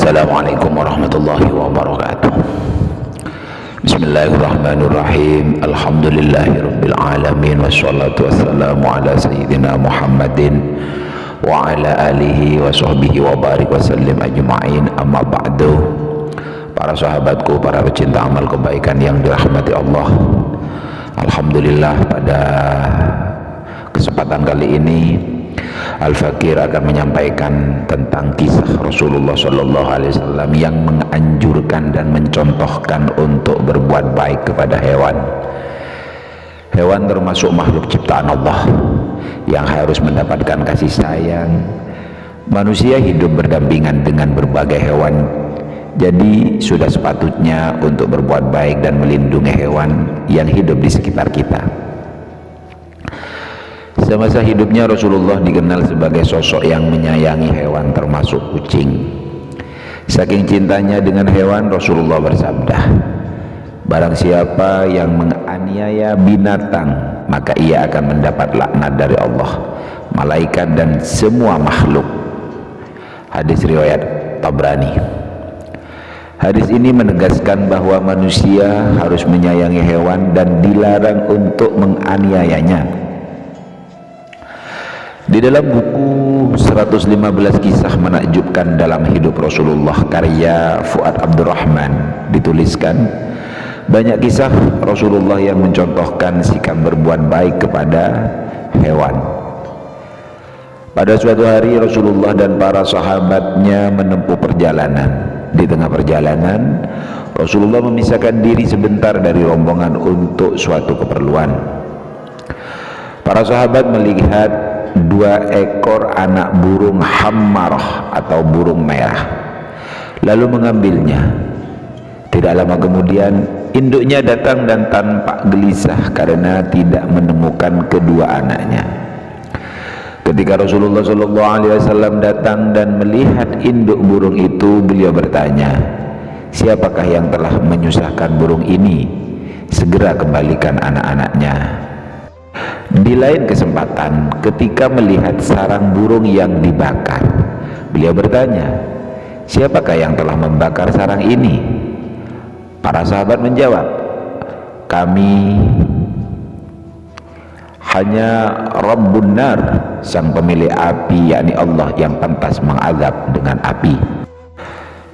Assalamualaikum warahmatullahi wabarakatuh. Bismillahirrahmanirrahim. Alhamdulillahirabbil alamin wassalatu wassalamu ala sayyidina Muhammadin wa ala alihi wa sahbihi wa barik wa sallim ajma'in. Amma ba'du. Para sahabatku, para pecinta amal kebaikan yang dirahmati Allah, alhamdulillah pada kesempatan kali ini Al-Fakir akan menyampaikan tentang kisah Rasulullah SAW yang menganjurkan dan mencontohkan untuk berbuat baik kepada hewan. Hewan termasuk makhluk ciptaan Allah yang harus mendapatkan kasih sayang. Manusia hidup berdampingan dengan berbagai hewan, jadi sudah sepatutnya untuk berbuat baik dan melindungi hewan yang hidup di sekitar kita. Semasa hidupnya Rasulullah dikenal sebagai sosok yang menyayangi hewan, termasuk kucing. Saking cintanya dengan hewan, Rasulullah bersabda, barang siapa yang menganiaya binatang, maka ia akan mendapat laknat dari Allah, malaikat dan semua makhluk. Hadis riwayat Tabrani. Hadis ini menegaskan bahwa manusia harus menyayangi hewan dan dilarang untuk menganiayanya. Di dalam buku 115 kisah menakjubkan dalam hidup Rasulullah karya Fuad Abdurrahman dituliskan banyak kisah Rasulullah yang mencontohkan sikap berbuat baik kepada hewan. Pada suatu hari Rasulullah dan para sahabatnya menempuh perjalanan. Di tengah perjalanan Rasulullah memisahkan diri sebentar dari rombongan untuk suatu keperluan. Para sahabat melihat 2 ekor anak burung hammarah atau burung merah, lalu mengambilnya. Tidak lama kemudian induknya datang dan tampak gelisah karena tidak menemukan kedua anaknya. Ketika Rasulullah SAW datang dan melihat induk burung itu, beliau bertanya, siapakah yang telah menyusahkan burung ini? Segera kembalikan anak-anaknya. Di lain kesempatan, ketika melihat sarang burung yang dibakar, beliau bertanya, siapakah yang telah membakar sarang ini? Para sahabat menjawab, kami hanya Rabbun Nar, sang pemilik api, yakni Allah yang pantas mengazab dengan api.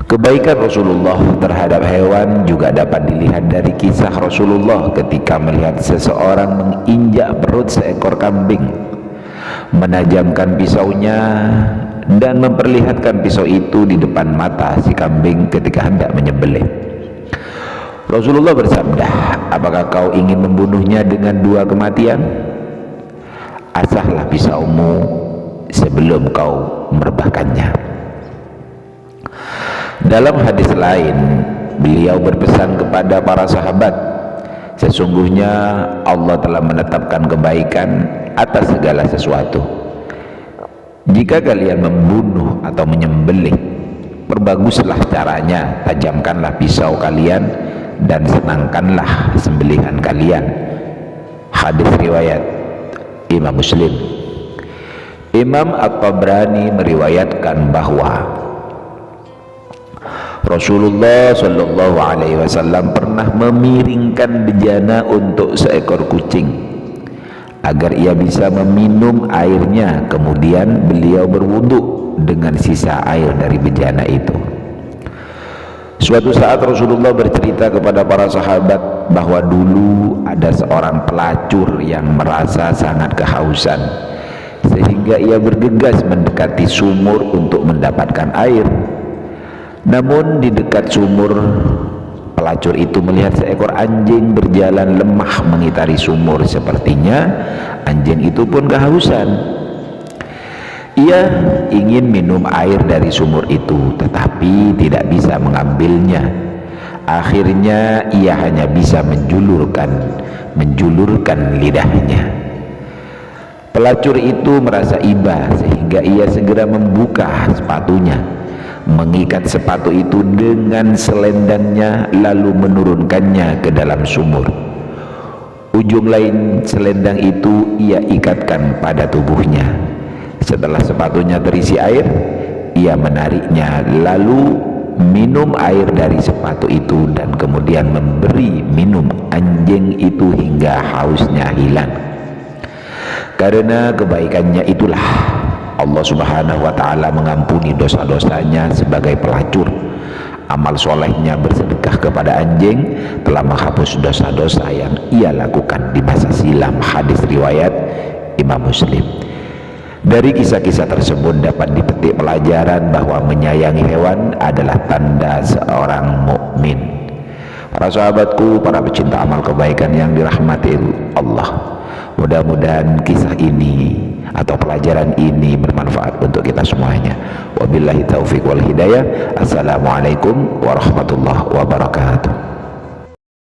Kebaikan Rasulullah terhadap hewan juga dapat dilihat dari kisah Rasulullah ketika melihat seseorang menginjak perut seekor kambing, menajamkan pisaunya dan memperlihatkan pisau itu di depan mata si kambing ketika hendak menyembelih. Rasulullah bersabda, apakah kau ingin membunuhnya dengan 2 kematian? Asahlah pisaumu sebelum kau merebahkannya. Dalam hadis lain, beliau berpesan kepada para sahabat, sesungguhnya Allah telah menetapkan kebaikan atas segala sesuatu. Jika kalian membunuh atau menyembelih, perbaguslah caranya, tajamkanlah pisau kalian dan senangkanlah sembelihan kalian. Hadis riwayat Imam Muslim. Imam At-Tabrani meriwayatkan bahwa Rasulullah SAW pernah memiringkan bejana untuk seekor kucing agar ia bisa meminum airnya, kemudian beliau berwudu dengan sisa air dari bejana itu. Suatu saat Rasulullah bercerita kepada para sahabat bahwa dulu ada seorang pelacur yang merasa sangat kehausan sehingga ia bergegas mendekati sumur untuk mendapatkan air. Namun di dekat sumur, pelacur itu melihat seekor anjing berjalan lemah mengitari sumur. Sepertinya anjing itu pun kehausan. Ia ingin minum air dari sumur itu, tetapi tidak bisa mengambilnya. Akhirnya ia hanya bisa menjulurkan lidahnya. Pelacur itu merasa iba sehingga ia segera membuka sepatunya, mengikat sepatu itu dengan selendangnya lalu menurunkannya ke dalam sumur. Ujung lain selendang itu ia ikatkan pada tubuhnya. Setelah sepatunya terisi air, ia menariknya lalu minum air dari sepatu itu dan kemudian memberi minum anjing itu hingga hausnya hilang. Karena kebaikannya itulah Allah Subhanahu wa ta'ala mengampuni dosa-dosanya sebagai pelacur. Amal solehnya bersedekah kepada anjing telah menghapus dosa-dosa yang ia lakukan di masa silam. Hadis riwayat Imam Muslim. Dari kisah-kisah tersebut dapat dipetik pelajaran bahwa menyayangi hewan adalah tanda seorang mukmin. Para sahabatku, para pecinta amal kebaikan yang dirahmati Allah, mudah-mudahan kisah ini atau pelajaran ini bermanfaat untuk kita semuanya. Wabillahi taufiq wal hidayah. Assalamualaikum warahmatullahi wabarakatuh.